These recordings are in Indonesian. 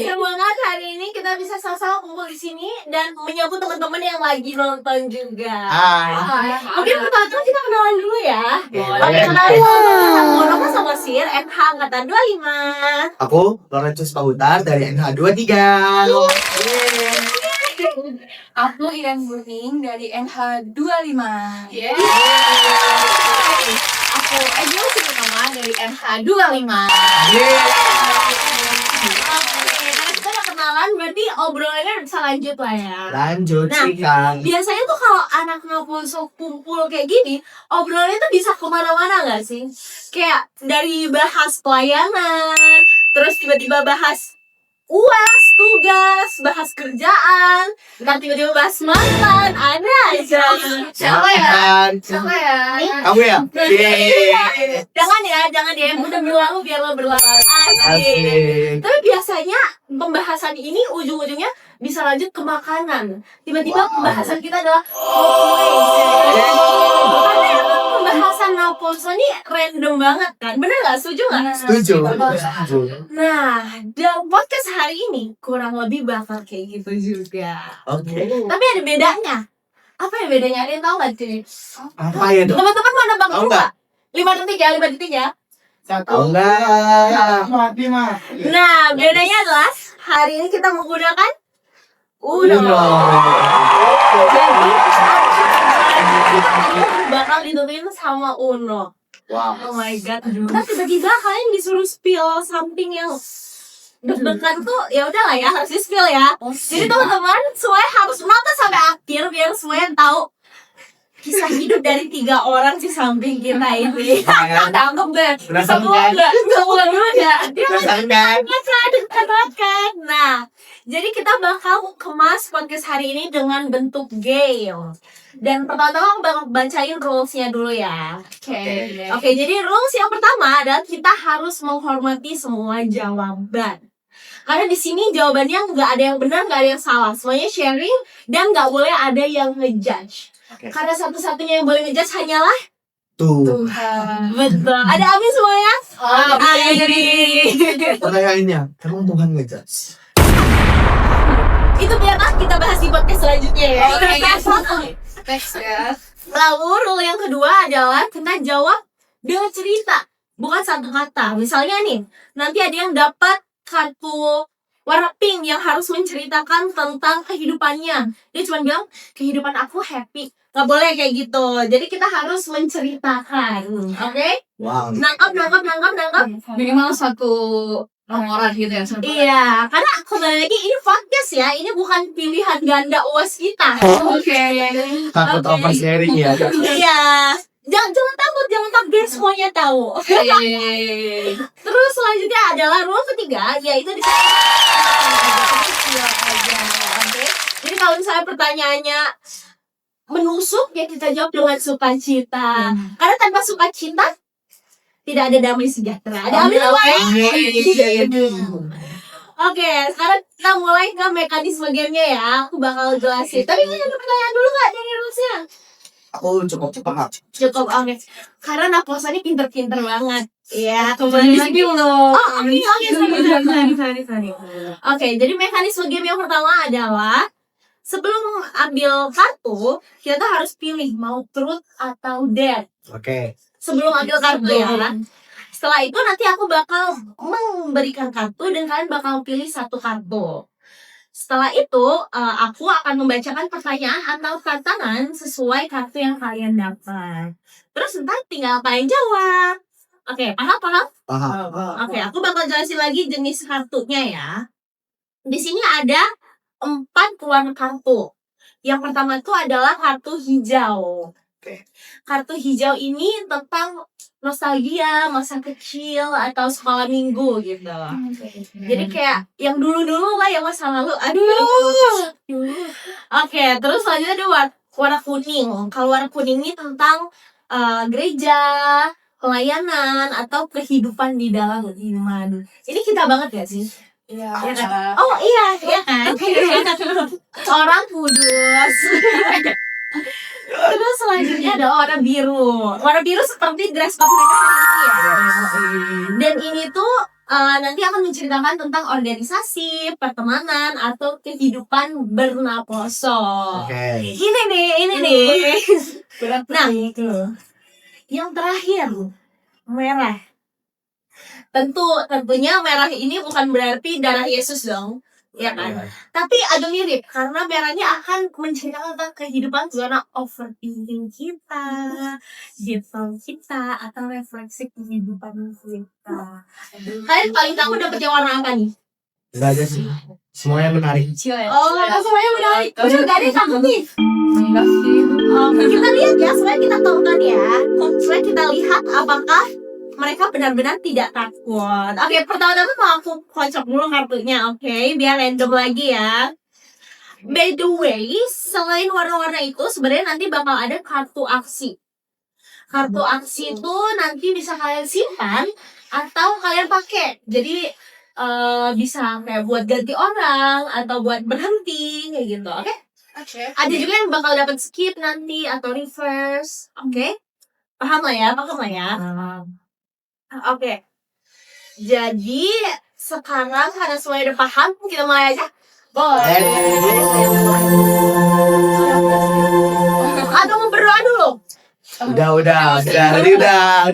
Semangat hari ini kita bisa sama-sama kumpul di sini dan menyambut teman-teman yang lagi nonton juga. Mungkin pertama kita kenalan dulu ya. Oke, kenalin aku Nova sama Sir, NH Angkatan 25. Aku Lorenzus Pahutar dari NH 23. Aku Iren Burning dari NH 25. Aku Ejil Sinutama dari NH 25. Oke, karena kita udah kenalan berarti obrolannya bisa lanjut lah ya. Lanjut Nah, sih Kang. biasanya tuh kalau anak Ngaposo kumpul kayak gini, obrolannya tuh bisa kemana-mana gak sih? Kayak dari bahas pelayanan, terus tiba-tiba bahas UAS, tugas, bahas kerjaan, ntar tiba-tiba bahas mantan, ada aja. Siapa ya? Makan. Siapa ya? Kamu ya? Jangan ya, udah berlalu biar lo berlalu. Asik. Asik. Tapi biasanya pembahasan ini ujung-ujungnya bisa lanjut ke makanan. Tiba-tiba pembahasan kita adalah karena emang pembahasan Ngaposo ini random banget kan? Bener gak? Setuju gak? Setuju. Nah, dalam podcast hari ini kurang lebih bakal kayak gitu juga. Oke. Tapi ada bedanya. Apa ya bedanya? Ada yang tahu gak sih? Apa ya dong? Teman-teman mana bang? Tahu nggak? 5 detik ya, 5 detik ya. Tahu nggak? Nah, bedanya adalah hari ini kita menggunakan Uno. Jadi kita bakal ditutupin sama Uno. Wow. Oh my god. Nah, tiba-tiba kalian disuruh spill something yang deg-degan tuh, ya udahlah ya, harus di spill ya. Jadi teman-teman semuanya harus nonton sampai akhir biar semuanya tahu kisah hidup dari 3 orang di samping kita ini. Tangkep deh. Penasaran Semua kan? nggak mulai dulu ya. Dia Penasaran kan? kan. Nah, jadi kita bakal kemas podcast hari ini dengan bentuk game. Dan pertama-tama aku bakal bacain rules-nya dulu ya. Oke, jadi rules yang pertama adalah kita harus menghormati semua jawaban. Karena di sini jawabannya nggak ada yang benar, nggak ada yang salah. Semuanya sharing dan nggak boleh ada yang ngejudge. Oke. Karena satu-satunya yang boleh ngejudge hanyalah Tuhan. betul. Ada amin semuanya? Amin. Pertanyaannya, emang Tuhan ngejudge? Itu biarlah kita bahas di podcast selanjutnya ya. Next ya. Lalu rule yang kedua adalah kita jawab dengan cerita, bukan satu kata. Misalnya nih, nanti ada yang dapat kartu warna pink yang harus menceritakan tentang kehidupannya. Dia cuma bilang, kehidupan aku happy. Gak boleh kayak gitu. Jadi kita harus menceritakan. Oke? Wow. Nangkap. Minimal satu orang gitu ya. Iya, karena kembali lagi ini podcast ya. Ini bukan pilihan ganda UAS kita. Oke. Takut oversharing ya. Iya. Jangan takut biar semuanya tahu. Terus selanjutnya adalah rule ketiga, yaitu di sini aja. Oke. Jadi kalau misalnya pertanyaannya menusuk, ya kita jawab dengan sukacita. Karena tanpa sukacita tidak ada damai sejahtera. Ada amin apa ya? Oke, sekarang kita mulai ke mekanisme gamenya ya. Aku bakal jelasin. Tapi kalian ada pertanyaan dulu nggak dari rulesnya? Aku cukup paham. Cukup oke. Karena Naposa ini pinter-pinter banget. Iya, kembali lagi loh. Oke, sorry. Oke, jadi mekanisme game yang pertama adalah sebelum ambil kartu, kita harus pilih mau truth atau dare. Oke. Sebelum ambil kartu ya. Setelah itu nanti aku bakal memberikan kartu dan kalian bakal pilih satu kartu. Setelah itu aku akan membacakan pertanyaan atau tantangan sesuai kartu yang kalian dapat. Terus ntar tinggal kalian jawab. Oke, paham? Paham. Oke, aku bakal jelasin lagi jenis kartunya ya. Di sini ada 4 warna kartu. Yang pertama itu adalah kartu hijau. Oke. Kartu hijau ini tentang nostalgia, masa kecil, atau sekolah minggu gitu. Jadi kayak yang dulu-dulu lah, yang masa lalu. Aduh. Oke, terus selanjutnya ada warna kuning. Kalau warna kuning ini tentang gereja, pelayanan, atau kehidupan di dalam iman. Ini kita banget gak sih? Iya. Oh iya kan? Orang kudus. Terus selanjutnya ada warna biru. Warna biru seperti dress code mereka hari ini ya. Dan ini tuh nanti akan menceritakan tentang organisasi, pertemanan, atau kehidupan bernaposo. Oke. Ini nih. Nah, yang terakhir merah. Tentunya merah ini bukan berarti darah Yesus dong, ya kan? Tapi agak mirip karena merahnya akan menceritakan tentang kehidupan zona overthinking kita, gitu kita, atau refleksi kehidupan kita. Kalian paling takut dapet yang warna apa nih? Enggak ada sih. Semuanya menarik. Oh, semuanya menarik. Gak ada yang takut nih. Enggak sih. Kita lihat ya, supaya kita tonton ya. Supaya kita lihat apakah mereka benar-benar tidak takut. Oke, pertama-tama mau aku kocok dulu kartunya, oke? Biar random lagi ya. By the way, selain warna-warna itu, sebenarnya nanti bakal ada kartu aksi. Kartu aksi itu nanti bisa kalian simpan atau kalian pakai. Jadi bisa kayak buat ganti orang atau buat berhenti kayak gitu, oke? Oke. Ada juga yang bakal dapat skip nanti atau reverse, oke? Paham lah ya? Oke. Jadi sekarang karena semua udah paham, kita mulai aja. Boleh. Atau mau berdoa dulu? Udah. Tadi udah.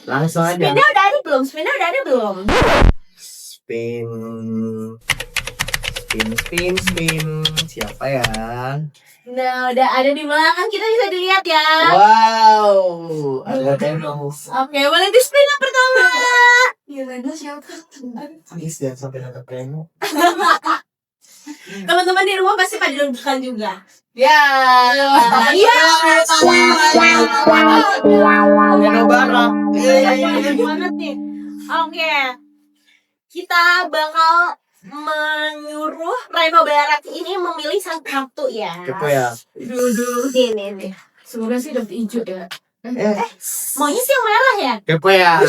Langsung aja. Spinnya udah ada belum? Spin. Siapa ya? Nah, udah ada di belakang, kita bisa dilihat ya. Wow, ada Thanos. Oke, boleh di spin yang pertama. Gila, siapa? Please jangan sampai dapat Reno. Teman-teman di rumah pasti pada deg-degan juga. Ya. Iya. Reno bareng. Banget nih. Oke. Kita bakal menyuruh Reno Barat ini memilih sang kartu ya. Kepo ya. Ini. Semoga sih dapet hijau ya. Maunya sih yang merah ya? Kepo ya.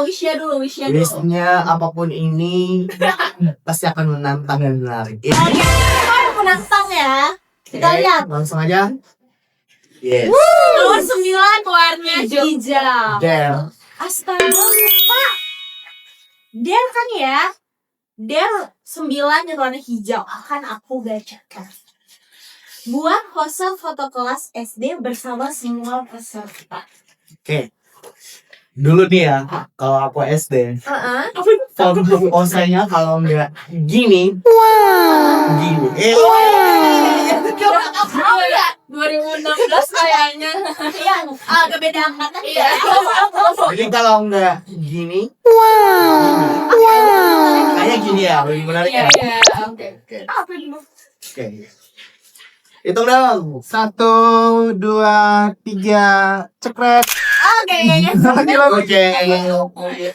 Wish-nya dulu. Listnya apapun ini pasti akan menantang dan menarik. Oke, kita menantang ya. Kita lihat. Langsung aja. Yes. Nomor 9 warna hijau. There. Astaga, lupa. Del kan ya? Del 9 yang warna hijau akan aku bacakan. Buat pose foto kelas SD bersama semua peserta. Oke. Dulu nih ya, kalau aku SD, foto posenya kalau nggak gini, gini. Tahu ya? 2016 kayaknya. Iya, agak beda angkatan ya. Jadi kalau nggak gini, kayak gini ya, lebih menarik ya. Iya. Oke. Apa dulu? Oke. Hitung dong. 1, 2, 3, cekrek. Oke. Oke.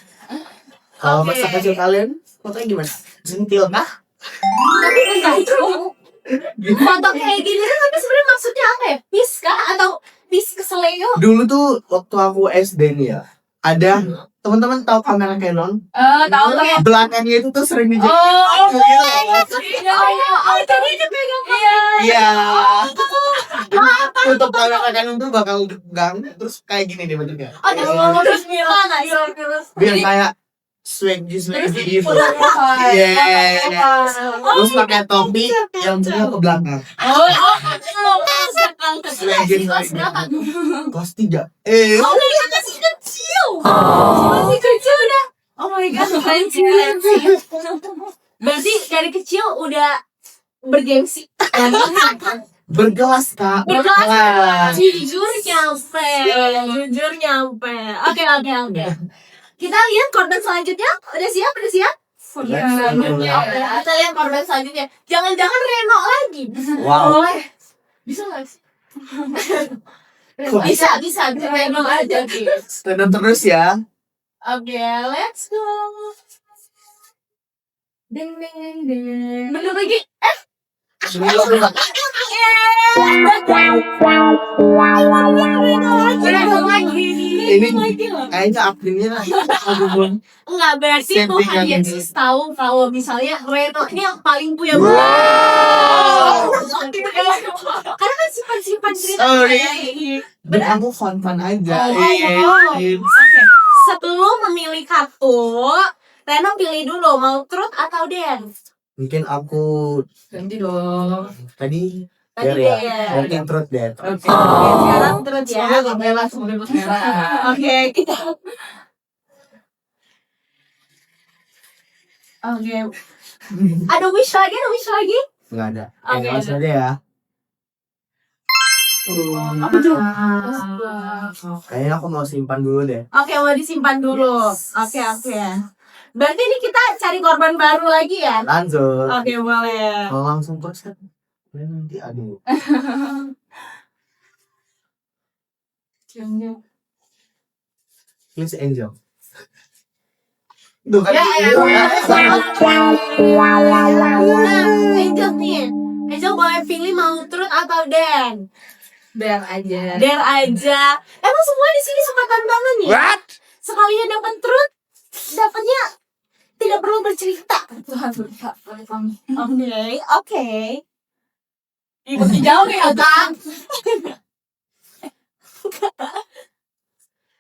Kalau masa kecil kalian, fotonya gimana? Sentil kah? Tapi enggak itu. Foto kayak gini tuh tapi sebenarnya maksudnya apa ya? Peace kah atau peace keseleo? Dulu tuh waktu aku SD nih ya, ada teman-teman tahu kamera Canon? Tahu lah. Belakangnya itu tuh sering dijadiin Oh, Jadi dia pegang Iya. Untuk kamera Canon tuh bakal degang terus kayak gini nih bentuknya. terus gimana? Biar kayak swag gitu. Iya. Terus Terus pakai topi yang juga ke belakang. Swagin lagi. Kelas 3. dia masih kecil. Masih kecil udah. Oh my god, kecil. Berarti dari kecil udah bergengsi. Bergelas kak. Berkelas. Jujur nyampe. Oke. Kita lihat korban selanjutnya. Udah siap? Iya. Oke, kita lihat korban selanjutnya. Jangan-jangan Reno lagi. Wow. Bisa nggak sih? Kok Bisa Reno aja. stand up terus ya. Oke, let's go. Ding. Bener lagi. Ini kayaknya aktingnya aduh. Enggak berarti Settingan Tuhan ini. Yesus tahu kalau misalnya Reno ini yang paling punya karena kan simpan cerita Sorry. kayak gini. Dan aku fun aja. Oke, sebelum memilih kartu, Reno pilih dulu mau truth atau dance. Mungkin aku Ganti dong. tadi Tadi ya. dance. Mungkin truth deh. Oke. Oke, sekarang truth ya. Semoga gak merah, semoga gak merah. Oke, kita. Oke. Ada wish lagi? Nggak ada. Oke. Langsung aja ya. Apa tuh? Kayaknya aku mau simpan dulu deh. Oke, mau disimpan dulu. Oke. Berarti ini kita cari korban baru lagi ya? Lanjut. Oke, boleh. Kalau langsung konsep. Nanti aduh. Please Angel. Duh kan. Angel nih. Angel boleh pilih mau truth atau dance? Biar aja. Dare aja. Emang semua di sini suka tantangan nih. What? Sekalinya dapat truth, dapatnya tidak perlu bercerita. Tuhan berkata. Oke. Ikuti jauh ya, Kak.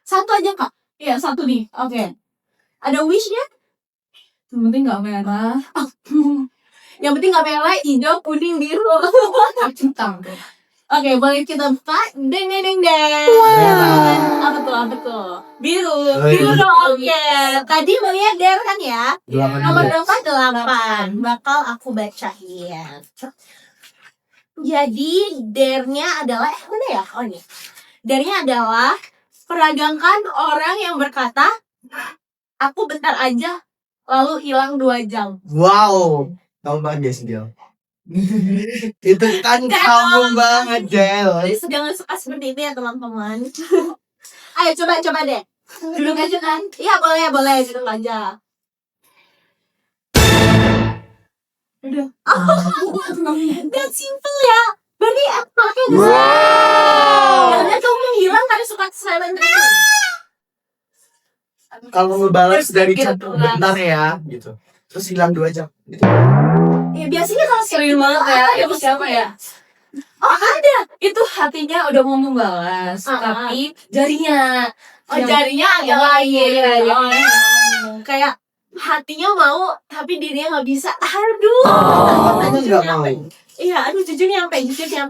Satu aja, Kak. Iya, satu nih. Oke. Ada wishnya? Yang penting gak merah. Yang penting nggak merah, hijau, kuning, biru. Cintang. Oke, boleh kita buka. Deng. Apa tuh? Biru. Biru dong. Oke. Tadi melihat Dare kan ya? Nomor 8. Bakal aku bacain. Jadi Dare-nya adalah mana ya? Oh ini. Dare-nya adalah peragangkan orang yang berkata, aku bentar aja lalu hilang 2 jam. Wow. Kamu banget guys dia. Itu kan kamu banget Jel. Jadi jangan suka seperti itu ya teman-teman. Ayo coba deh. Duduk aja kan? Iya boleh duduk aja. Udah. Dan simple ya. Berarti pakai karena kamu hilang karena suka silent treatment. Kalau ngebalas dari chat bentar ya gitu. Terus hilang 2 jam. Gitu. Ya biasanya kalau Sering banget ya. Itu siapa ya? Oh ada. Itu hatinya udah mau membalas, tapi jarinya. Oh jarinya ada lain. Iya. Kayak hatinya mau tapi dirinya nggak bisa. Aduh. Aku nggak mau. Iya, aduh jujur nyampe. Di kita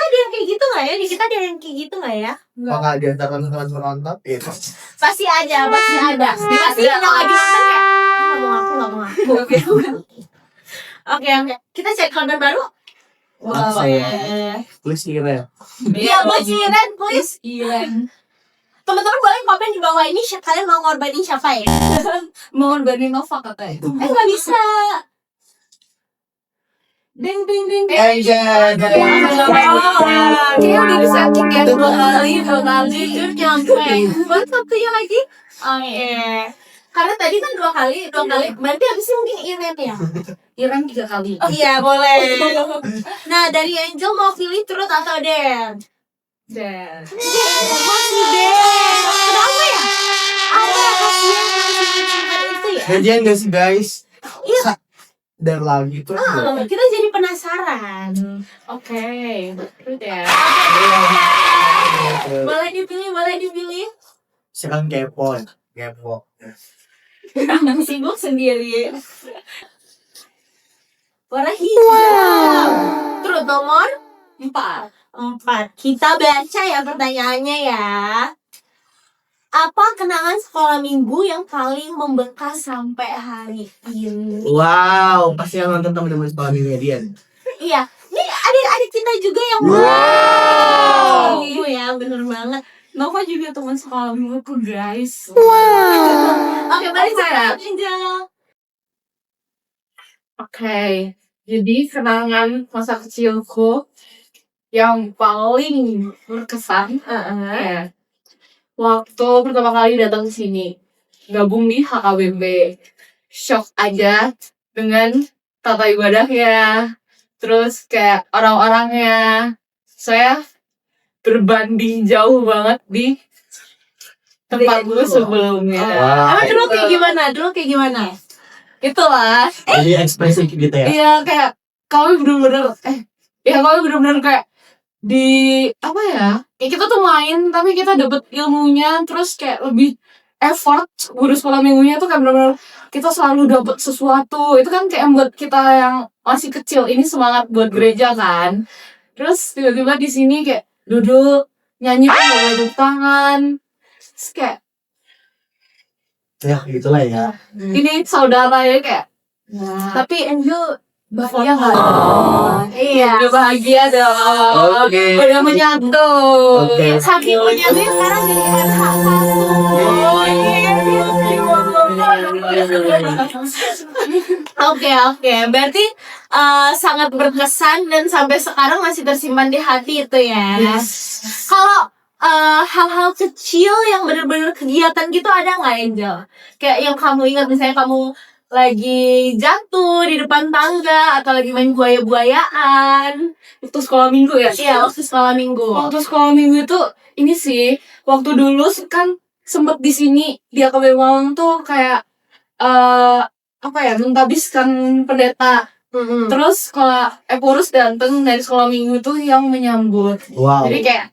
ada yang kayak gitu nggak ya? Apakah di antara teman-teman penonton? Iya. Pasti ada. Pasti kalau lagi nonton kayak nggak mau ngaku. Oke. Kita cek konten baru. Apa ya? Please Ira. Iya, buat Iren, please. Iren. Teman-teman boleh komen di bawah ini kalian mau ngorbanin siapa ya? Mau ngorbanin Nova katanya. Nggak bisa. Ding. Angel. Kayaknya udah disetting ya 2 kali. Jujur nyampe. Buat satunya lagi. Oke. Karena tadi kan 2 kali. Berarti habisnya mungkin Iren ya? Iren 3 kali. Oh iya, boleh. Nah, dari Angel mau pilih truth atau dare? Dan Masih dare. Kenapa ya? Ada kasihan simpan itu ya? Gajian gak sih guys? Iya. Dan lagi tuh. Kita jadi penasaran. oke. Terus ya. Boleh dipilih. Sekarang kepo. Sibuk sendiri. Warna hijau. Truth nomor 4. Kita baca ya pertanyaannya ya. Apa kenangan sekolah minggu yang paling membekas sampai hari ini? Wow, pasti yang nonton teman-teman sekolah minggu dia. Iya, ini adik-adik kita juga yang Wow. ya, bener banget. Nova juga teman sekolah mingguku guys. Oke, balik saya. Angel. Oke, jadi kenangan masa kecilku yang paling berkesan ya, waktu pertama kali datang ke sini, gabung di HKBP, shock aja dengan tata ibadahnya, terus kayak orang-orangnya, saya berbanding jauh banget di tempatku sebelumnya. Wow. Emang dulu kayak gimana? Itulah. Jadi ekspresif gitu ya. Iya kayak kami bener-bener kayak apa ya? Kayak kita tuh main tapi kita dapet ilmunya, terus kayak lebih effort guru sekolah minggunya tuh kayak bener-bener kita selalu dapet sesuatu. Itu kan kayak buat kita yang masih kecil ini semangat buat gereja kan. Terus tiba-tiba di sini kayak duduk nyanyi pakai tepuk tangan. Terus kayak Ya gitulah ya. ini saudara ya kayak. Tapi Angel Bahagia kan? iya. Udah bahagia dong. Oke. Udah menyatu. Oke. Saking menyatu sekarang jadi RH1. Oh iya. Oke. Berarti sangat berkesan dan sampai sekarang masih tersimpan di hati itu ya. Kalau hal-hal kecil yang benar-benar kegiatan gitu ada nggak Angel? Kayak yang kamu ingat misalnya kamu lagi jatuh di depan tangga atau lagi main buaya-buayaan. Waktu sekolah minggu ya? Iya, waktu sekolah minggu. Waktu sekolah minggu itu ini sih, waktu dulu kan sempet di sini di AKB Malang tuh kayak apa ya, menghabiskan pendeta. Terus sekolah Epurus dateng dari sekolah minggu tuh yang menyambut. Wow. Jadi kayak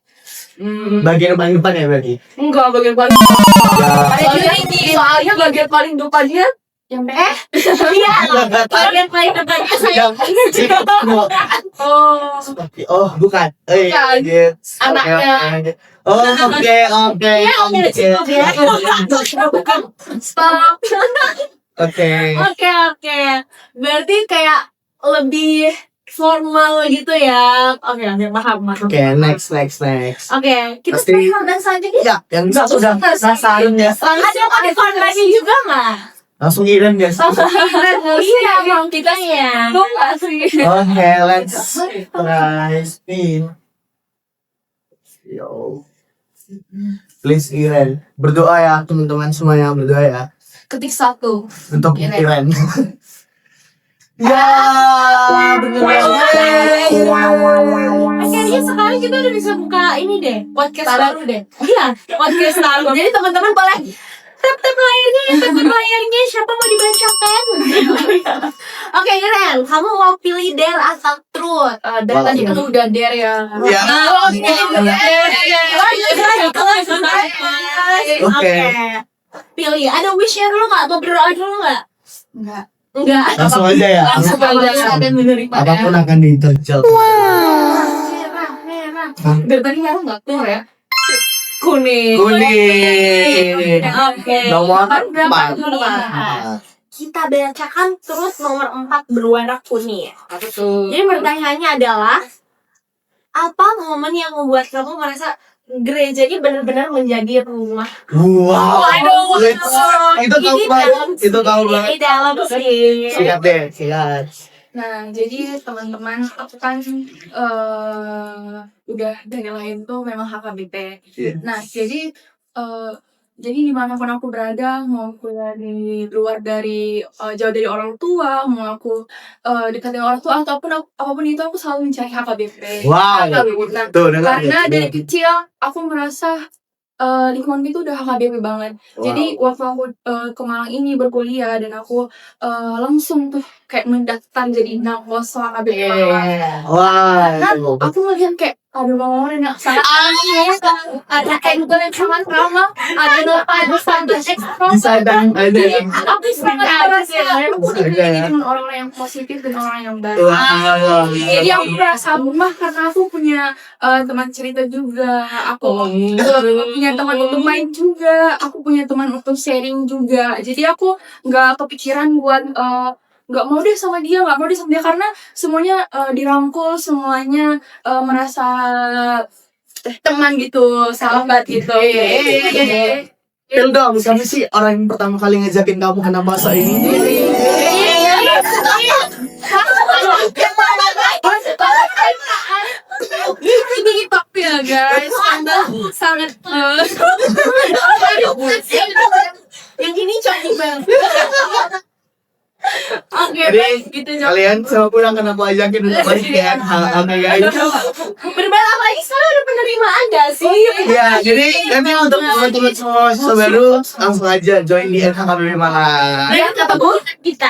Bagian paling depan ya berarti. enggak bagian paling Ya. soalnya bagian paling depannya yang Iya, bagian paling depannya saya. Oh, bukan. Bukan. Gitu. Anaknya. Oke. Stop. Oke. Oke. Berarti kayak lebih formal gitu ya. Oke, paham. Oke, next. Oke, kita Pasti- dan selanjutnya. Ya, yang satu sudah penasaran ya. Ada informasi juga nggak? Langsung kirim ya. Iya, dong kita ya. Oke, let's try spin. Yo. Please Iren, berdoa ya teman-teman semuanya, berdoa ya Ketik 1. untuk Iren. Iren. Ya, bener banget. Kayaknya sekarang kita udah bisa buka ini deh, Podcast baru deh. Iya, podcast baru. Jadi teman-teman boleh tap layarnya, siapa mau dibacakan? Oke, Iren, kamu mau pilih dare atau truth? Dan tadi kan udah dare ya. Ya. Oke. Oke. Pilih. Ada wishnya dulu nggak? Atau berdoa dulu nggak? Enggak. Enggak. Langsung aja ya. Langsung aja dan menerima. Apapun akan ditonjol. Merah. Dari tadi merah nggak keluar ya? Kuning. Kuning. Oke. Nomor Berapa 4. nih? Kita bacakan terus nomor 4 berwarna kuning. Apa tuh? Jadi pertanyaannya adalah, apa momen yang membuat kamu merasa gereja ini benar-benar menjadi rumah? Wow. Waduh. Itu tahu banget. Itu tahu banget. Ini dalam sih. Siap deh, siap. Nah, jadi teman-teman, aku kan udah dari lain tuh memang HKBP. Iya. Nah, jadi dimanapun aku berada, mau kuliah di luar dari jauh dari orang tua, mau aku dekat dengan orang tua ataupun apapun itu, aku selalu mencari HKBP. Wow. Nah, Tuh, dengar karena ya? dari kecil aku merasa lingkungan itu udah HKBP banget. Wow. Jadi waktu aku ke Malang ini berkuliah dan aku langsung tuh kayak mendaftar jadi nafos HKBP Malang. Wah. Nah, aku ngeliat kayak ada bangunan yang sangat aneh, ada angle yang sangat ramah, ada standar ekstra. Bisa dan ada yang Aku sangat merasa aku Ada dikelilingi ya. dengan orang yang positif dan orang yang baik. Wow. Jadi aku merasa rumah karena aku punya teman cerita juga, aku punya teman untuk main juga, aku punya teman untuk sharing juga. Jadi aku nggak kepikiran buat nggak mau deh sama dia karena semuanya dirangkul, semuanya merasa teman gitu, sahabat gitu. Tel dong, siapa sih orang yang pertama kali ngajakin kamu kena masa ini? Ini tapi ya guys, Anda sangat Yang ini cantik banget. Oke, Jadi gitu Jok. kalian semua pulang karena aku ajakin untuk balik ya. Oke guys. Berbalap lagi sekarang udah penerimaan gak sih? Ya, jadi nanti untuk teman-teman semua baru langsung aja join di LHKBP Malang. Dan ketemu kita.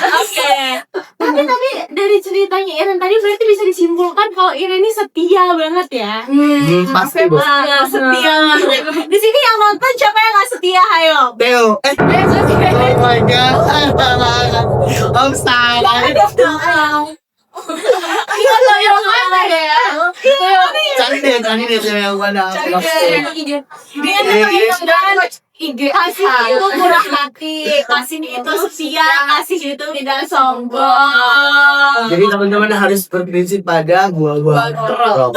Oke. Tapi dari ceritanya Iren tadi berarti bisa disimpulkan kalau Iren ini setia banget ya. Pasti bos. Setia. Di sini yang nonton siapa yang gak setia? Ayo. Theo, oh my god, I'm sorry. Iya loh yang mana ya? Cari deh Theo yang mana. Dia dengan IG kasih itu murah hati, kasih itu setia, kasih itu tidak sombong. Jadi teman-teman harus berprinsip pada gua. Betul.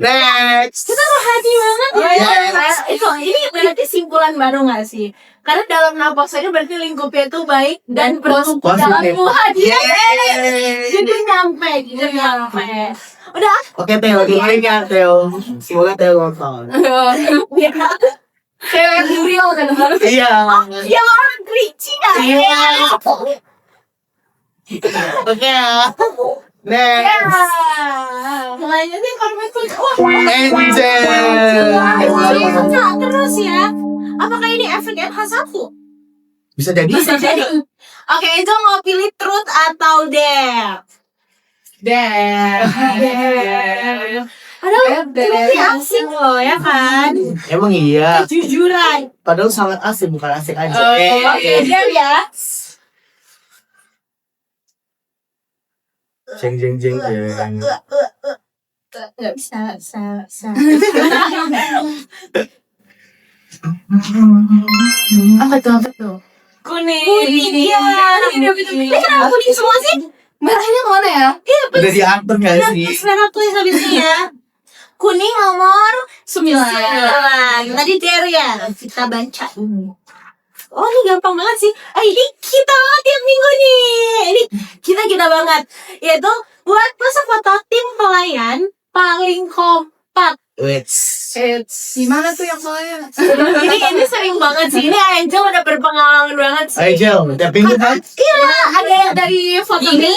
Next. Kita hati banget ya. Yes. Ini berarti simpulan baru gak sih? Karena dalam napas ini berarti lingkupnya itu baik dan bertumpu dalam hadiah. Jadi nyampe. Udah. Oke Theo, dengerin ya Theo. Semoga Theo nonton. Theo yang real kan harus. Iya. Yang orang gerici kan? Oke ya. Next. Mulainya sih kalau itu Angel. terus ya. Apakah ini efek MH1? Bisa jadi. Oke, Angel mau pilih truth atau dare? Aduh, ini asing loh ya kan? Emang iya. Kejujuran. Padahal sangat asik, bukan asik aja. Oke, dare ya. Jeng. Nggak bisa. Apa tuh? Kuning. Iya. Ini kenapa kuning semua sih? Merahnya kemana ya? Iya, Udah diatur gak sih? Sekarang tulis habisnya ya. Kuning nomor 9. Tadi dare ya. Kita baca dulu. Oh, ini gampang banget sih. Ini kita banget tiap minggu nih. Ini kita banget. Yaitu buat masa foto tim pelayan paling kompak. Wits. Gimana tuh yang soalnya? Ini sering banget sih. Ini Angel udah berpengalaman banget sih. Angel, tiap minggu kan? Iya, ada yang dari foto ini,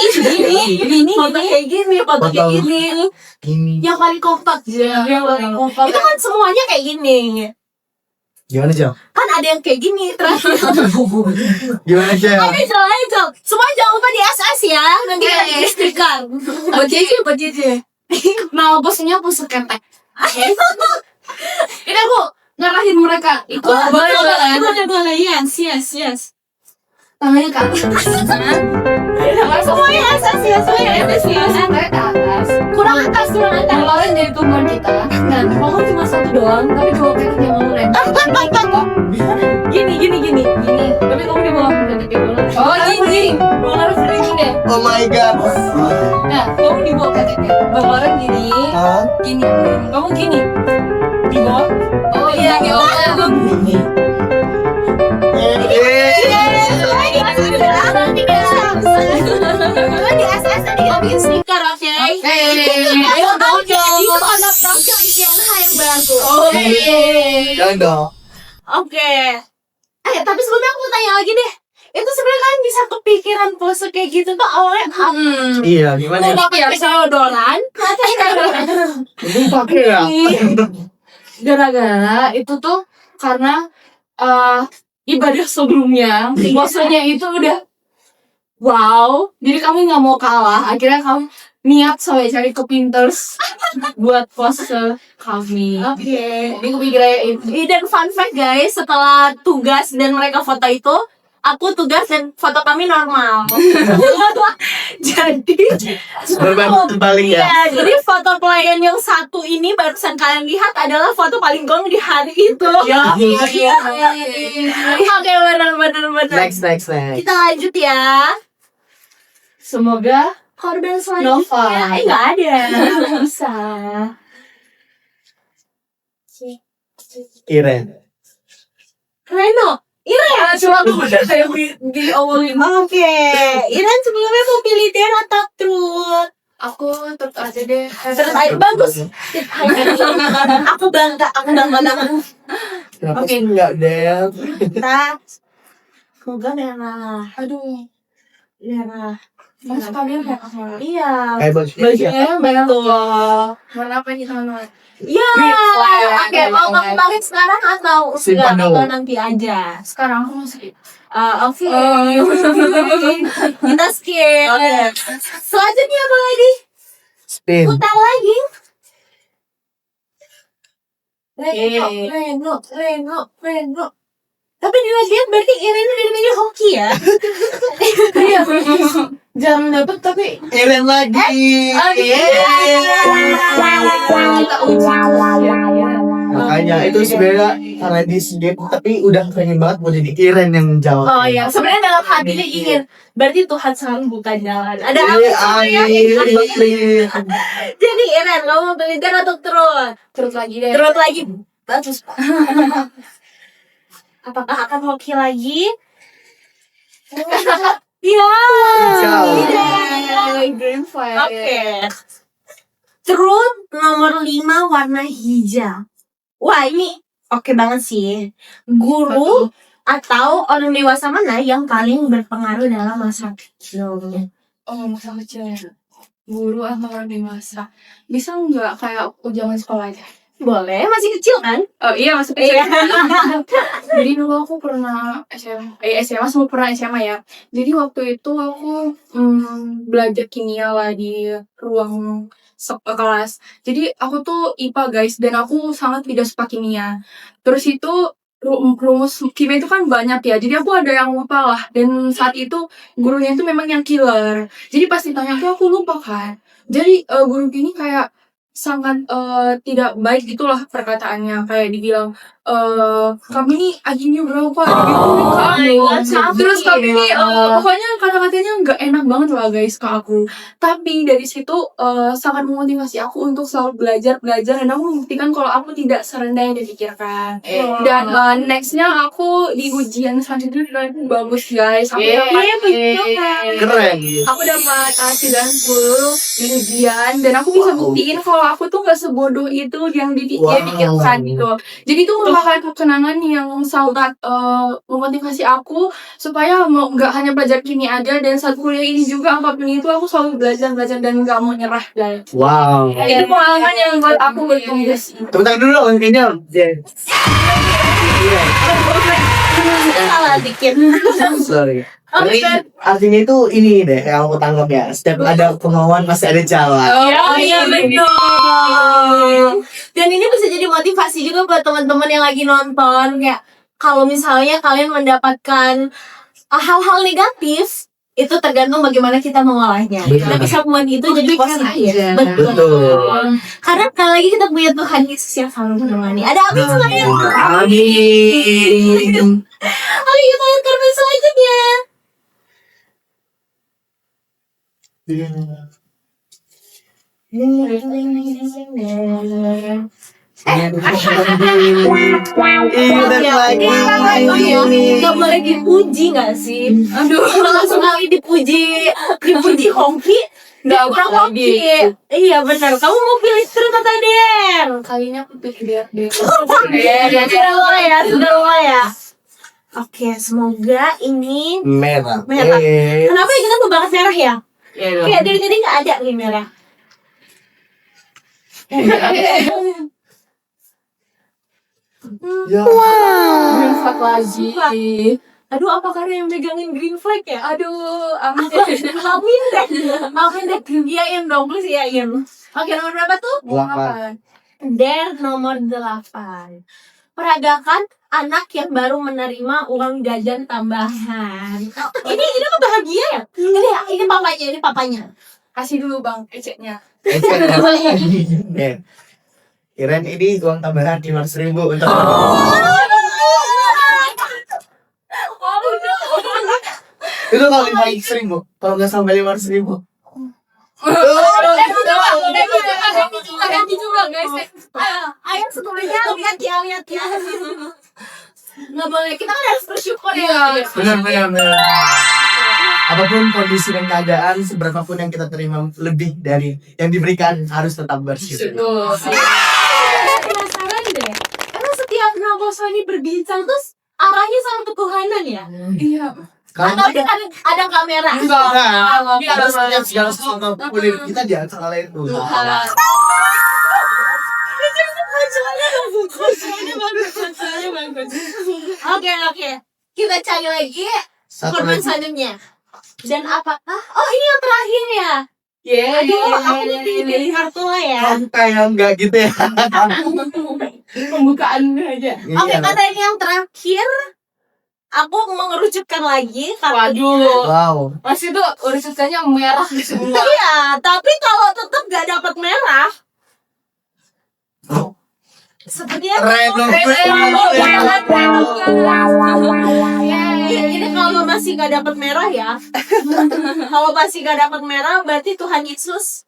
foto kayak gini, foto kayak gini. Ini. Yang paling kompak. Yang paling kompak. Itu kan semuanya kayak gini. Gimana Jel? Kan ada yang kayak gini terakhir. Gimana Jel? Angel. Semua jangan lupa di SS ya. Nanti kita diistrikan. Buat JJ. Nama bosnya bos ketek. Ini aku ngarahin mereka. Ikut Boleh. Yes. tangannya ke atas. Semuanya SS ya. Semuanya SS ya. Sampai ke atas. Kurang atas. Ngeluarin dari tumbuhan kita. Dan ngomong cuma satu doang, tapi dua kali dia ngomongin. Gini. Tapi kamu di bawah ketik dulu. Oh gini. Bang harus gini deh. Oh my god. Nah, kamu di bawah ketiknya. Bang Loren gini. Hah? Gini. Kamu gini. Di bawah. Oh iya, di bawah. Di SS tadi kita bikin stiker, oke? Ayo dong. Anak praktek di GNH yang bantu. Jangan dong. Oke. Tapi sebelumnya aku mau tanya lagi deh. Itu sebenarnya kalian bisa kepikiran pose kayak gitu tuh awalnya apa? Iya, gimana? Pakai odolan? Ini pakai ya? Gara-gara itu tuh karena ibadah sebelumnya posenya itu udah wow, jadi kamu nggak mau kalah, akhirnya kamu niat sampai cari ke Pinterest buat pose kami. Oke. Ini kepikirannya itu. Dan fun fact guys, setelah tugas dan mereka foto itu, aku tugas dan foto kami normal. Jadi Berbalik ya? ya, jadi foto pelayan yang satu ini barusan kalian lihat adalah foto paling gong di hari itu. Ya. Oke, benar. Next. Kita lanjut ya. Semoga Korban Nova. selanjutnya, nggak ada. bisa. Iren. Reno, Iren. Cuma aku udah kayak di awalin. Oke, Iren sebelumnya mau pilih dare atau truth? Aku terus aja deh. Terus bagus. Aku bangga. Kenapa Oke. sih enggak, Del? Kita semoga merah. Aduh, Merah. mas kalian ya? Iya. Kayak bajunya ya? Bajunya betul. Warna apa nih teman-teman? Ya. Oke, mau kamu pakai sekarang atau Simpan enggak? dulu. Atau nanti aja? Sekarang aku mau skip. Oke. Kita skip. Selanjutnya apa lagi? Spin. Putar lagi. Reno. Tapi dilihat berarti Irene dari media hoki ya? Iya, jangan dapet tapi Iren lagi. kita uji terus ya. Makanya itu sebenarnya karena di skip tapi udah pengen banget mau jadi Iren yang jawab. Oh ya, sebenarnya dalam hatinya ingin. Berarti Tuhan selalu buka jalan. Ada apa sebenarnya? Jadi Iren, kamu mau pilih Dan atau Trot? Terus lagi deh. Trot lagi. Bagus, Pak. Apakah akan hoki lagi? Iya. Green flag. Oke. Trot nomor 5 warna hijau. Wah, ini oke banget sih. Guru atau orang dewasa mana yang paling berpengaruh dalam masa kecilnya? Oh, masa kecil ya. Guru atau orang dewasa. Bisa nggak kayak aku zaman sekolah aja? Boleh, masih kecil kan? Oh iya, masuk kecil. Iya. Jadi dulu aku pernah SMA sama pernah SMA ya. Jadi waktu itu aku belajar kimia lah di ruang kelas. Jadi aku tuh IPA guys, dan aku sangat tidak suka kimia. Terus itu rumus kimia itu kan banyak ya. Jadi aku ada yang lupa lah. Dan saat itu gurunya itu memang yang killer. Jadi pas ditanya aku lupa kan. Jadi guru ini kayak sangat tidak baik gitulah perkataannya, kayak dibilang kami ini ajinya berapa gitu. Terus kami ini pokoknya kata-katanya nggak enak banget lah guys ke aku. Tapi dari situ sangat memotivasi aku untuk selalu belajar dan aku membuktikan kalau aku tidak serendah yang dipikirkan. Dan nextnya aku di ujian selanjutnya bagus guys. Sampai Keren. aku dapat 90 di ujian dan aku bisa buktiin kalau aku tuh nggak sebodoh itu yang dipikirkan gitu. Jadi itu merupakan kenangan yang sangat memotivasi aku supaya mau nggak hanya belajar kimia aja, dan saat kuliah ini juga apapun itu aku selalu belajar dan nggak mau nyerah guys. Wow. Itu pengalaman yang buat aku bertumbuh sih. Tepuk tangan dulu dong kayaknya. Salah dikit. Sorry. Oke, Jadi Dan. artinya itu ini deh yang aku tangkap ya. Setiap ada kemauan pasti ada jalan. Oh iya betul. Dan ini bisa jadi motivasi juga buat teman-teman yang lagi nonton, kayak kalau misalnya kalian mendapatkan hal-hal negatif, itu tergantung bagaimana kita mengolahnya. Betul. Kita bisa membuat itu jadi positif. aja. Betul. Karena sekali lagi kita punya Tuhan Yesus yang selalu menemani. Ada amin semuanya. Amin. Oke, kita lihat korban selanjutnya. Gak boleh dipuji gak sih? Aduh, langsung kali dipuji hoki. Nggak kurang lagi. hoki. Iya benar. Kamu mau pilih Trut atau Den? Kalinya aku pikir deh. Sudah mulai ya. Oke, semoga ini Merah. Merah. Kenapa ya kita tuh banget merah ya? Iya. Kayak dari tadi nggak ada nih merah. Ya. Green flag lagi. Aduh, apa karena yang megangin green flag ya? Aduh, amin. Amin deh. Amin deh. Iyain dong, please iyain. Oke, nomor berapa tuh? 8. Dan nomor 8. Peragakan anak yang baru menerima uang jajan tambahan. Ini apa bahagia ya? Ini papanya. Kasih dulu bang eceknya. Kirain ini uang tambahan 500.000 untuk itu kalau 500.000, kalau nggak sampai 500.000. Ganti juga guys. Ayo semuanya lihat ya. Nggak boleh, kita kan harus bersyukur ya. Benar. Apapun kondisi dan keadaan, seberapapun yang kita terima lebih dari yang diberikan, harus tetap bersyukur. Penasaran deh. Emang setiap Naboso ini ini berbincang terus arahnya sama ketuhanan ya? Iya. Atau ada kamera? Enggak. Segala sesuatu kulit kita di antara lain Tuhan. Oke. Kita cari lagi Satu korban lagi. selanjutnya. Dan apa? Oh ini yang terakhir ya? Aduh, aku dari kartu lah ya. Kayak enggak gitu ya. Pembukaan aja. Oke, karena ini yang terakhir, aku mengerucutkan lagi kartunya. Waduh. Wow. Masih tuh urusannya merah semua. Iya, tapi kalau tetap gak dapat merah, sepertinya ini kalau masih gak dapat merah ya. Kalau masih gak dapat merah, berarti Tuhan Yesus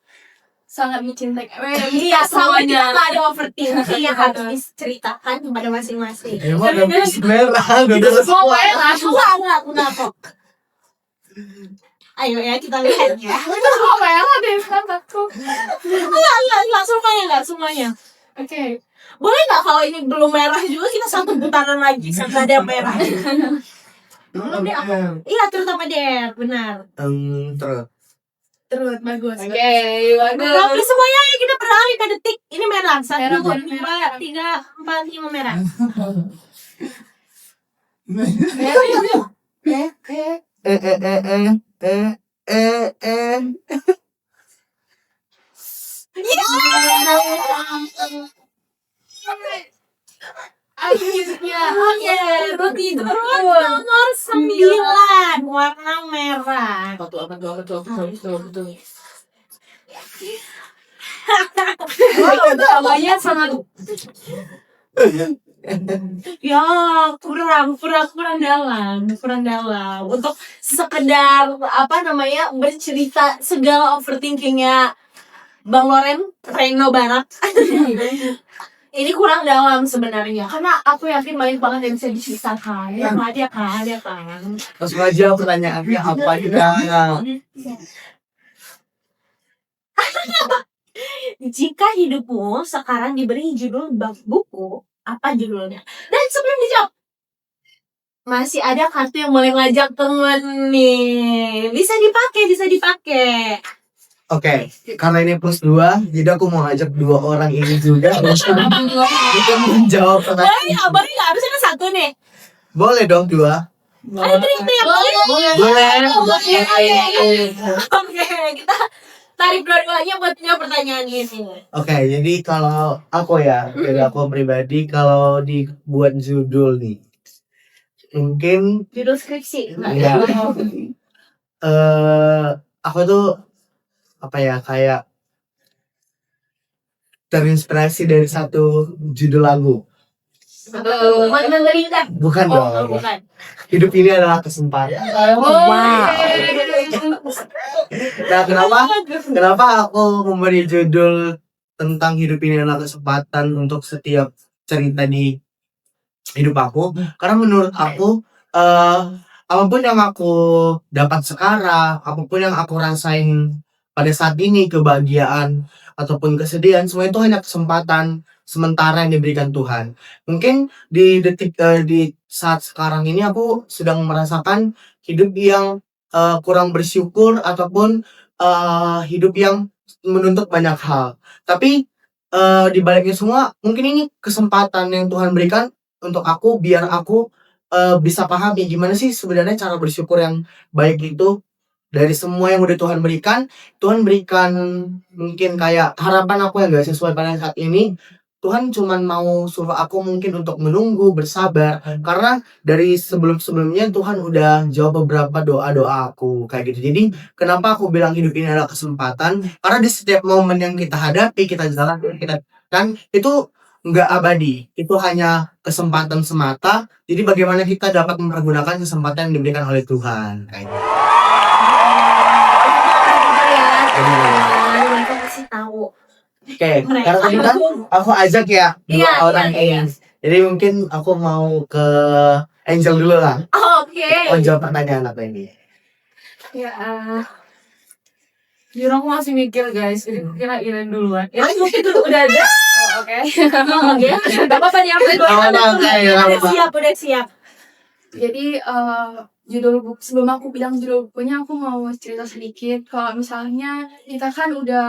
Sangat mencintai. iya sampai kita gak ada overthinking yang harus diceritakan kepada masing-masing. Emang udah mix merah, udah semua. Aku nggak kok. Ayo ya kita lihat ya. Oh merah deh aku. Enggak semuanya. Oke. Boleh nggak kalau ini belum merah juga kita satu putaran lagi sampai ada yang merah. Iya terutama Der, benar. Terus Bagus. Oke, Tapi bagus. semuanya ya kita beralih ke detik. Ini merah. 1, Merah, 2, merah. 3, 4, 5 merah. Akhirnya. Oke, Ruti nomor 9 warna merah. Namanya sangat Ya kurang dalam untuk sekedar apa namanya bercerita segala overthinkingnya Bang Reno Barat. Ini kurang dalam sebenarnya karena aku yakin banyak banget yang bisa diceritakan ya kan. langsung aja pertanyaannya apa kita? Jika hidupmu sekarang diberi judul bab buku, apa judulnya? Dan sebelum dijawab, masih ada kartu yang boleh ngajak temen nih. Bisa dipakai. Oke, karena ini plus 2, jadi aku mau ajak 2 orang ini juga untuk menjawab pertanyaan. Boleh nggak? Harusnya kan 1 nih. Boleh dong 2. Ada trik ya, boleh. Oke, kita tarik dua-duanya buat jawab pertanyaan ini. Oke, jadi kalau aku ya, dari aku pribadi kalau dibuat judul nih, mungkin Judul skripsi. enggak. Aku tuh apa ya kayak terinspirasi dari satu judul lagu. Menderita. Bukan dong. Bukan. Hidup ini adalah kesempatan. Nah, kenapa aku memberi judul tentang hidup ini adalah kesempatan untuk setiap cerita di hidup aku? Karena menurut aku, apapun yang aku dapat sekarang, apapun yang aku rasain pada saat ini, kebahagiaan ataupun kesedihan, semua itu hanya kesempatan sementara yang diberikan Tuhan. Mungkin di saat sekarang ini aku sedang merasakan hidup yang kurang bersyukur ataupun hidup yang menuntut banyak hal. Tapi di baliknya semua, mungkin ini kesempatan yang Tuhan berikan untuk aku biar aku bisa paham ya gimana sih sebenarnya cara bersyukur yang baik itu. Dari semua yang udah Tuhan berikan mungkin kayak harapan aku yang gak sesuai pada saat ini. Tuhan cuman mau suruh aku mungkin untuk menunggu, bersabar. Karena dari sebelum-sebelumnya Tuhan udah jawab beberapa doa-doa aku kayak gitu. Jadi kenapa aku bilang hidup ini adalah kesempatan? Karena di setiap momen yang kita hadapi, kita jalan, kita kan itu nggak abadi. Itu hanya kesempatan semata. Jadi bagaimana kita dapat mempergunakan kesempatan yang diberikan oleh Tuhan kayak gitu. Mereka kasih tahu. Oke, karena tadi kan aku ajak ya dua orang ini. Jadi mungkin aku mau ke Angel dulu lah. Oke. Mau jawab pertanyaan apa ini? Ya, jujur aku masih mikir guys. Kira Iren duluan. Ya, mungkin udah ada. Oke. Gak apa-apa nih aku Udah siap. Jadi judul buku, sebelum aku bilang judul bukunya, aku mau cerita sedikit. Kalau misalnya kita kan udah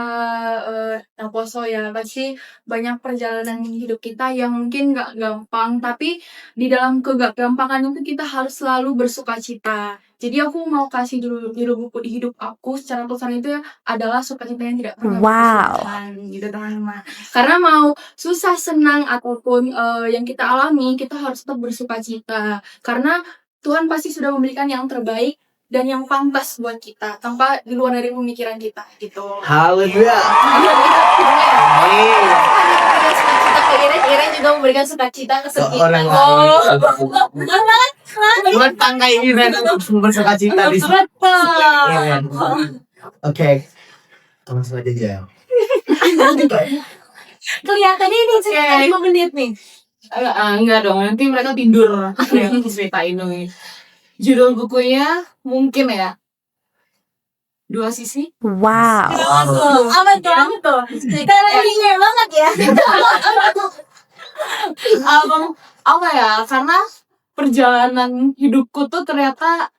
poso ya, pasti banyak perjalanan hidup kita yang mungkin gak gampang, tapi di dalam kegampangan itu kita harus selalu bersukacita. Jadi aku mau kasih judul buku di hidup aku secara tulisan itu adalah sukacita yang tidak pernah berkesudahan, gitu teman-teman. Karena mau susah senang ataupun yang kita alami, kita harus tetap bersukacita. Karena Tuhan pasti sudah memberikan yang terbaik dan yang pantas buat kita, tanpa di luar dari pemikiran kita, gitu. Haleluya. Iren juga memberikan sukacita ke kita. Orang buat tangkai Iren untuk sumber sukacita di sini. Oke. Langsung aja ya. Kelihatannya ini cerita 5 menit nih. Enggak dong, nanti mereka tidur. Yang ceritain dong. Judul bukunya mungkin ya Dua Sisi. Apa tuh? Karena ini banget ya. Apa ya? Karena perjalanan hidupku tuh ternyata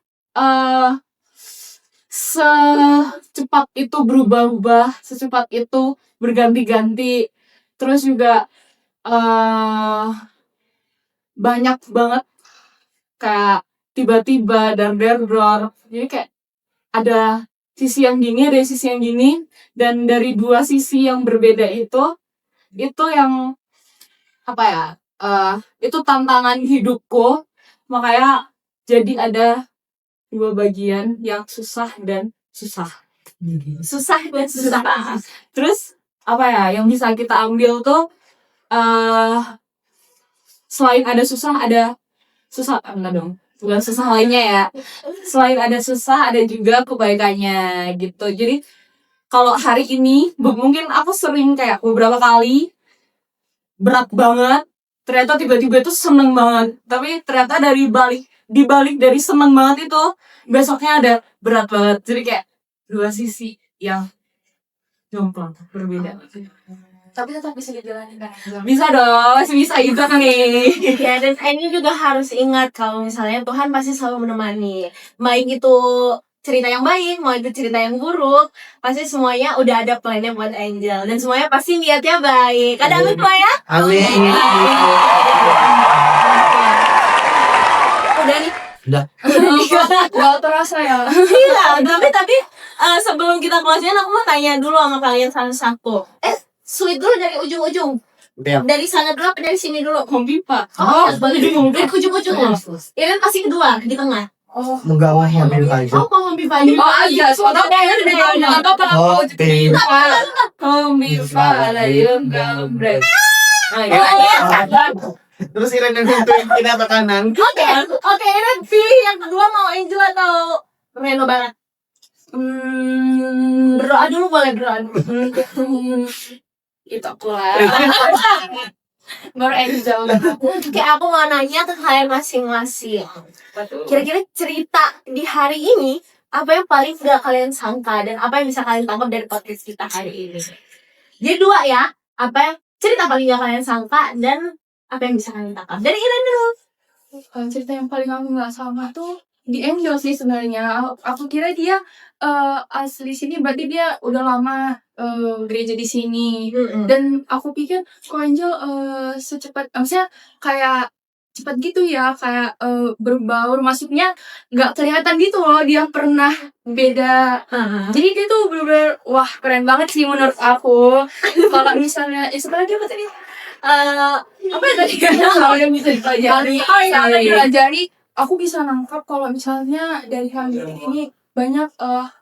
secepat itu berubah-ubah, secepat itu berganti-ganti. Terus juga banyak banget kayak tiba-tiba dan dor. Jadi kayak ada sisi yang gini, ada sisi yang gini, dan dari dua sisi yang berbeda itu yang apa ya? Itu tantangan hidupku, makanya jadi ada dua bagian yang susah dan susah. Terus apa ya? Yang bisa kita ambil tuh selain ada susah enggak dong, bukan susah lainnya ya. Selain ada susah, ada juga kebaikannya gitu. Jadi kalau hari ini mungkin aku sering kayak beberapa kali berat banget, ternyata tiba-tiba itu seneng banget. Tapi ternyata dibalik dari seneng banget itu besoknya ada berat banget. Jadi kayak dua sisi yang jomplang berbeda. Tapi tetap bisa dijalani kan? Bisa dong, masih bisa gitu kan nih. Ya, dan ini juga harus ingat kalau misalnya Tuhan pasti selalu menemani. Baik itu cerita yang baik, mau itu cerita yang buruk, pasti semuanya udah ada plannya buat Angel. Dan semuanya pasti niatnya baik. Ada amin semua ya? Amin. Udah nih. Udah. Gak terasa ya. Iya, tapi sebelum kita close-nya aku mau tanya dulu sama kalian satu. Sulit dulu dari ujung-ujung. Ya. Dari sana dulu apa dari sini dulu? Kompipa. Dari ujung-ujung loh. Ya kan pasti kedua, di tengah. Enggak mau ngambil aja. Mau Kompipa aja. Ada, soalnya Kompipa layun gambreng. Terus Iren yang nentuin kiri atau kanan. Oke, Iren pilih yang kedua mau Angel atau Reno Barat. Berdoa dulu boleh berdoa dulu. itu pula. Baru Angel. Kayak aku mau nanya ke kalian masing-masing. Kira-kira cerita di hari ini apa yang paling gak kalian sangka dan apa yang bisa kalian tangkap dari podcast kita hari ini? Jadi dua ya, apa yang cerita paling gak kalian sangka dan apa yang bisa kalian tangkap? Dari Iren dulu. Cerita yang paling aku nggak sama tuh di Angel sih sebenarnya. Aku kira dia asli sini, berarti dia udah lama gereja di sini. Dan aku pikir kok Angel secepat, maksudnya kayak cepat gitu ya, kayak berbaur, maksudnya nggak kelihatan gitu loh dia pernah beda. Jadi dia tuh bener-bener wah keren banget sih menurut aku. Kalau misalnya sebenarnya dia apa tadi? Apa ya tadi? Kalau yang bisa dipelajari, dipelajari, aku bisa nangkap kalau misalnya dari hal ini banyak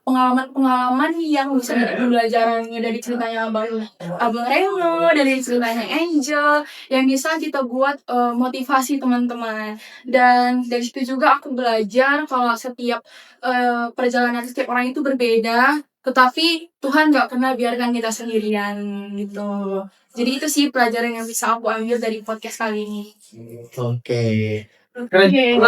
pengalaman-pengalaman yang bisa jadi pembelajarannya dari ceritanya Abang Reno, dari ceritanya Angel, yang bisa kita buat motivasi teman-teman. Dan dari situ juga aku belajar kalau setiap perjalanan setiap orang itu berbeda, tetapi Tuhan gak pernah biarkan kita sendirian gitu. Jadi itu sih pelajaran yang bisa aku ambil dari podcast kali ini. Oke. Keren.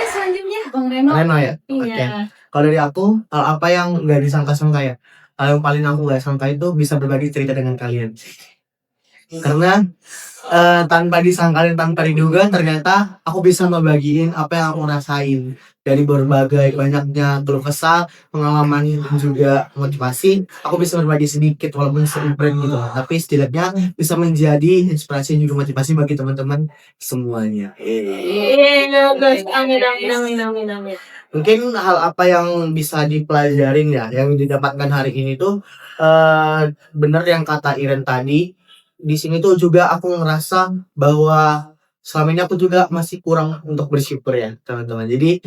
Selanjutnya Bang Reno. Reno ya? Iya. Oke. Kalau dari aku, hal apa yang nggak disangka-sangka ya? hal yang paling aku gak sangka itu bisa berbagi cerita dengan kalian. Karena tanpa disangka dan tanpa diduga ternyata aku bisa ngebagiin apa yang aku rasain dari berbagai banyaknya keluh kesah, pengalaman dan juga motivasi. Aku bisa berbagi sedikit walaupun sedikit gitu, tapi setidaknya bisa menjadi inspirasi dan juga motivasi bagi teman-teman semuanya. Iya, guys. Amin. Mungkin hal apa yang bisa dipelajarin ya, yang didapatkan hari ini tuh bener yang kata Iren tadi. Di sini tuh juga aku ngerasa bahwa selama ini aku juga masih kurang untuk bersyukur ya teman-teman. Jadi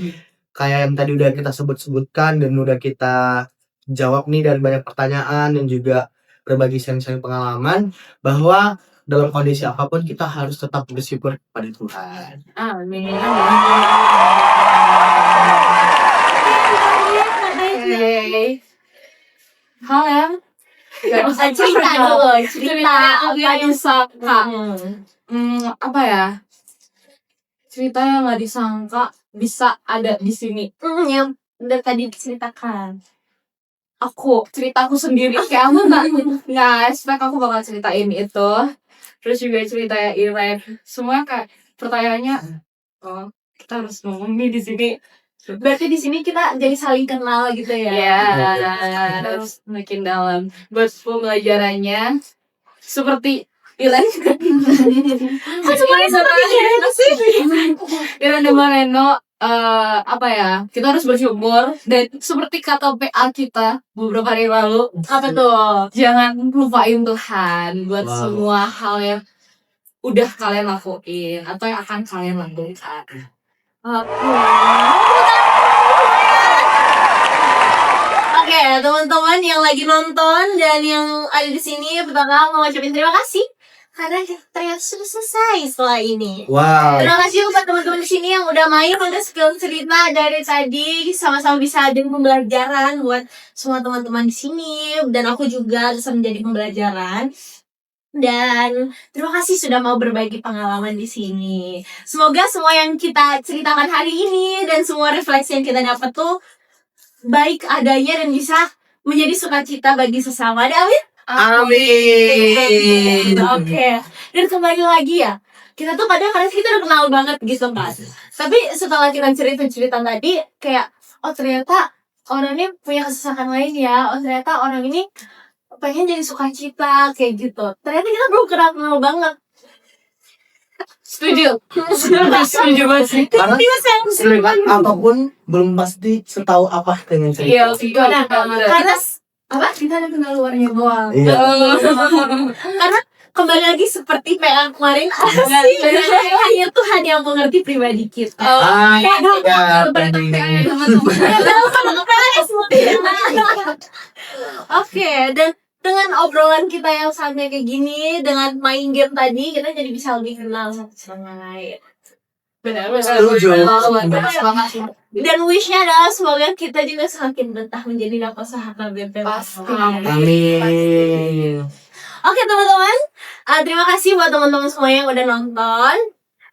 kayak yang tadi udah kita sebutkan dan udah kita jawab nih dari banyak pertanyaan dan juga berbagi sharing-sharing pengalaman, bahwa dalam kondisi apapun kita harus tetap bersyukur pada Tuhan. Amin. Hal yang Cerita dulu, cerita aku yang disangka. Apa ya? Cerita yang nggak disangka bisa ada di sini. yang udah tadi diceritakan. Ceritaku sendiri kayak aku nggak expect aku bakal ceritain itu. Terus juga cerita Iren. Semua kayak pertanyaannya, oh kita harus ngomong nih di sini. Berarti di sini kita jadi saling kenal gitu ya. Ya, terus makin dalam. Buat pembelajarannya seperti Iren. Kok semuanya seperti Iren sih? Iren dan Mareno, apa ya? Kita harus bersyukur dan seperti kata PA kita beberapa hari lalu, Apa tuh? jangan lupain Tuhan buat Wow. semua hal yang udah kalian lakuin atau yang akan kalian lakukan. Oke, teman-teman yang lagi nonton dan yang ada di sini, pertama mau ngucapin terima kasih karena ternyata sudah selesai setelah ini. Wow. Terima kasih buat teman-teman di sini yang udah main, udah spill cerita dari tadi, sama-sama bisa ada pembelajaran buat semua teman-teman di sini, dan aku juga bisa menjadi pembelajaran. Dan terima kasih sudah mau berbagi pengalaman di sini. Semoga semua yang kita ceritakan hari ini dan semua refleksi yang kita dapat tuh baik adanya dan bisa menjadi sukacita bagi sesama. Amin. Amin. Oke. Dan kembali lagi ya, kita tuh kadang-kadang kita udah kenal banget gitu kan. Tapi setelah kita cerita-cerita tadi, kayak oh ternyata orang ini punya kesusahan lain ya. Oh ternyata orang ini pengen jadi sukacita kayak gitu. Ternyata kita belum kenal banget. Setuju. Setuju banget sih. Karena selewat apapun belum pasti setahu apa dengan Iya, cerita. Karena apa? Kita ada kenal luarnya doang. Iya. Karena kembali lagi seperti PA kemarin, hanya Tuhan yang mengerti pribadi kita. Iya. Oke, dan dengan obrolan kita yang sampai kayak gini, dengan main game tadi, kita jadi bisa lebih kenal satu sama lain. Setuju. Dan wishnya adalah semoga kita juga semakin betah menjadi Napa Sahabat BP. Amin. Oke teman-teman, terima kasih buat teman-teman semua yang udah nonton.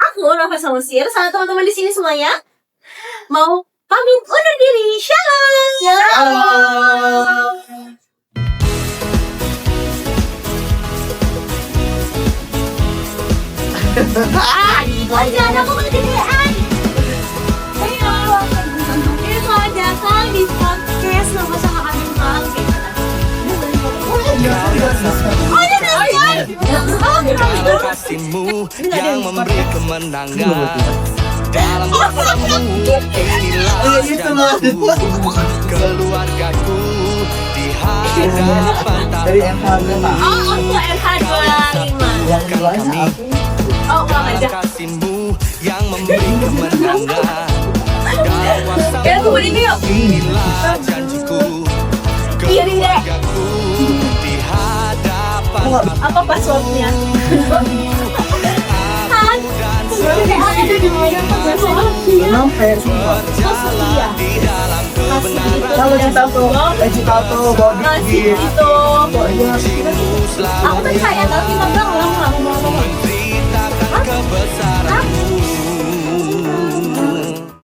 Aku Nova Samusir, sama teman-teman di sini semuanya mau pamit undur diri. Shalom. Halo. Wajah aku kegedean. Ayo, selamat datang di podcast Nova Sahabat BP. Kalau kasihmu yang memberi kemenangan dalam hidupmu, inilah janjiku, keluargaku di hadapan Dari MH5. Oh, aku RH25. Yang keduanya aku. Oh, ulang aja. kasihmu yang memberi kemenangan dalam kuasamu, inilah janjiku, keluargaku di hadapan Apa passwordnya? Kenapa ya semua? berjalan di dalam kebenaran. Kalau kita tuh, body Masih gitu. Janjimu Aku selalu percaya tapi nggak ulang. menceritakan kebesaran